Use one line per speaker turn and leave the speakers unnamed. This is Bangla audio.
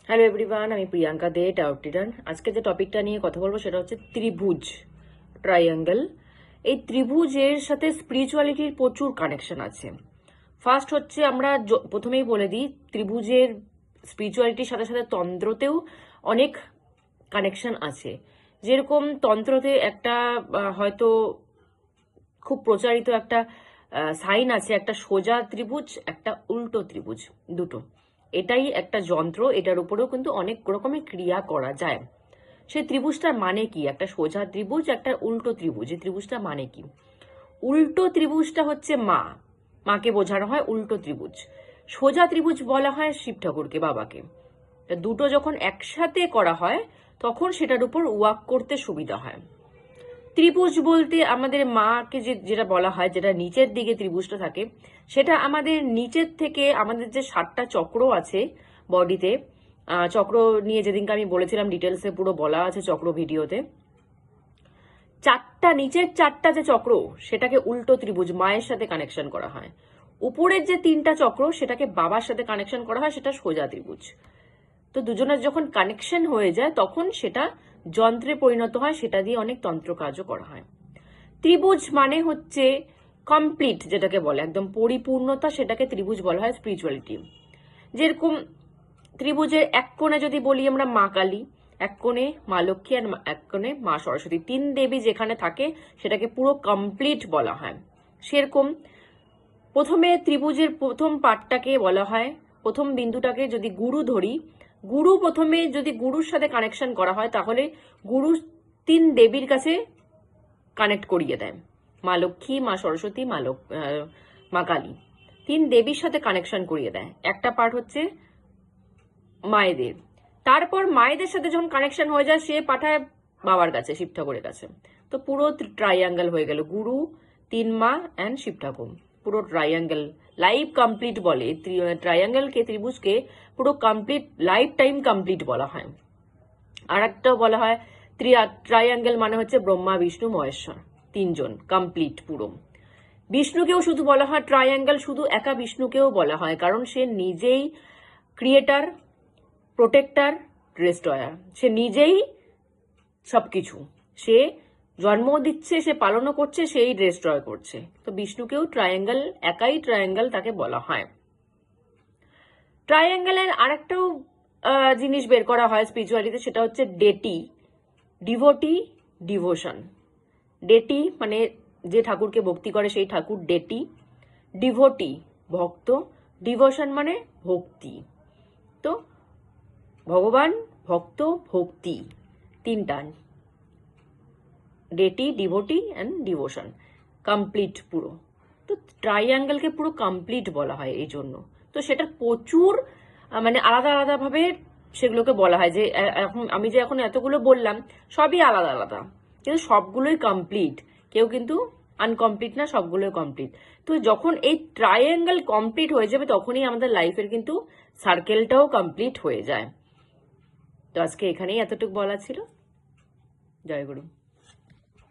হ্যালো এভরিওয়ান, আমি প্রিয়াঙ্কা দে টাউটিডান। আজকে যে টপিকটা নিয়ে কথা বলবো সেটা হচ্ছে ত্রিভুজ, ট্রাইঅ্যাঙ্গেল। এই ত্রিভুজের সাথে স্পিরিচুয়ালিটির প্রচুর কানেকশন আছে। ফার্স্ট হচ্ছে আমরা প্রথমেই বলে দিই, ত্রিভুজের স্পিরিচুয়ালিটির সাথে সাথে তন্ত্রতেও অনেক কানেকশন আছে। যেরকম তন্ত্রতে একটা হয়তো খুব প্রচারিত একটা সাইন আছে, একটা সোজা ত্রিভুজ, একটা উল্টো ত্রিভুজ, দুটো। এটাই একটা যন্ত্র, এটার উপরেও কিন্তু অনেক রকমের ক্রিয়া করা যায়। সেই ত্রিভুজটার মানে কি? একটা সোজা ত্রিভুজ, একটা উল্টো ত্রিভুজ। এই ত্রিভুজটার মানে কি? উল্টো ত্রিভুজটা হচ্ছে মাকে বোঝানো হয় উল্টো ত্রিভুজ। সোজা ত্রিভুজ বলা হয় শিব ঠাকুরকে, বাবাকে। দুটো যখন একসাথে করা হয় তখন সেটার উপর ওয়াক করতে সুবিধা হয়। ত্রিভুজ বলতে আমাদের মাকে যেটা বলা হয়, যেটা নিচের দিকে ত্রিভুজটা থাকে, সেটা আমাদের নিচের থেকে আমাদের যে 7টা চক্র আছে বডিতে, চক্র নিয়ে যেদিনকে আমি বলেছিলাম ডিটেলসে পুরো বলা আছে চক্র ভিডিওতে। নিচের 4টা যে চক্র, সেটাকে উল্টো ত্রিভুজ, মায়ের সাথে কানেকশন করা হয়। উপরের যে 3টা চক্র, সেটাকে বাবার সাথে কানেকশন করা হয়, সেটা সোজা ত্রিভুজ। তো দুজনের যখন কানেকশন হয়ে যায় তখন সেটা যন্ত্রে পরিণত হয়, সেটা দিয়ে অনেক তন্ত্র কাজও করা হয়। ত্রিভুজ মানে হচ্ছে কমপ্লিট, যেটাকে বলে একদম পরিপূর্ণতা, সেটাকে ত্রিভুজ বলা হয় স্পিরিচুয়ালিটি। যেরকম ত্রিভুজের এক কোণে যদি বলি আমরা মা কালী, এক কোণে মা লক্ষ্মী, আর এক কোণে মা সরস্বতী, 3 দেবী যেখানে থাকে সেটাকে পুরো কমপ্লিট বলা হয়। সেরকম প্রথমে ত্রিভুজের প্রথম পার্টটাকে বলা হয়, প্রথম বিন্দুটাকে যদি গুরু ধরি, গুরু প্রথমে যদি গুরুর সাথে কানেকশন করা হয় তাহলে গুরু 3 দেবীর কাছে কানেক্ট করিয়ে দেয়। মা লক্ষ্মী, মা সরস্বতী, মা কালী, 3 দেবীর সাথে কানেকশন করিয়ে দেয়। একটা পার্ট হচ্ছে মায়েদের। তারপর মায়েদের সাথে যখন কানেকশন হয়ে যায়, সে পাঠায় বাবার কাছে, শিব ঠাকুরের কাছে। তো পুরো ট্রাইঅ্যাঙ্গেল হয়ে গেল, গুরু, 3 মা অ্যান্ড শিব ঠাকুর, পুরো ট্রাইঅ্যাঙ্গেল লাইফ কমপ্লিট বলে। ট্রাইঅ্যাঙ্গেলকে, ত্রিভুজকে পুরো কমপ্লিট লাইফ টাইম কমপ্লিট বলা হয়। আর একটা বলা হয় ট্রাইঅ্যাঙ্গেল মানে হচ্ছে ব্রহ্মা, বিষ্ণু, মহেশ্বর, 3 জন কমপ্লিট পুরো। বিষ্ণুকেও শুধু বলা হয় ট্রাইঅ্যাঙ্গেল, শুধু একা বিষ্ণুকেও বলা হয়, কারণ সে নিজেই ক্রিয়েটার, প্রোটেক্টার, ডিস্ট্রয়ার। সে নিজেই সবকিছু, সে জন্ম দিচ্ছে, সে পালনও করছে, সেই ডিস্ট্রয় করছে। তো বিষ্ণুকেও ট্রাইঅ্যাঙ্গেল, একাই ট্রাইঅ্যাঙ্গেল তাকে বলা হয়। ট্রাইঅ্যাঙ্গেলের আরেকটাও জিনিস বের করা হয় স্পিরিচুয়ালিতে, সেটা হচ্ছে ডেটি, ডিভোটি, ডিভোশন। ডেটি মানে যে ঠাকুরকে ভক্তি করে সেই ঠাকুর ডেটি, ডিভোটি ভক্ত, ডিভোশন মানে ভক্তি। তো ভগবান, ভক্ত, ভক্তি, 3টা, ডেটি, ডিভোটি অ্যান্ড ডিভোশন, কমপ্লিট পুরো। তো ট্রাইঅ্যাঙ্গেলকে পুরো কমপ্লিট বলা হয় এই জন্য। তো সেটা প্রচুর মানে আলাদা আলাদা ভাবে সেগুলোকে বলা হয়। যে এখন আমি যে এখন এতগুলো বললাম, সবই আলাদা আলাদা, কিন্তু সবগুলোই কমপ্লিট, কেউ কিন্তু আনকমপ্লিট না, সবগুলোই কমপ্লিট। তো যখন এই ট্রাইঅ্যাঙ্গেল কমপ্লিট হয়ে যাবে তখনই আমাদের লাইফের কিন্তু সার্কেলটাও কমপ্লিট হয়ে যায়। তো আজকে এখানেই এতটুকু বলা ছিল। জয় গুরু।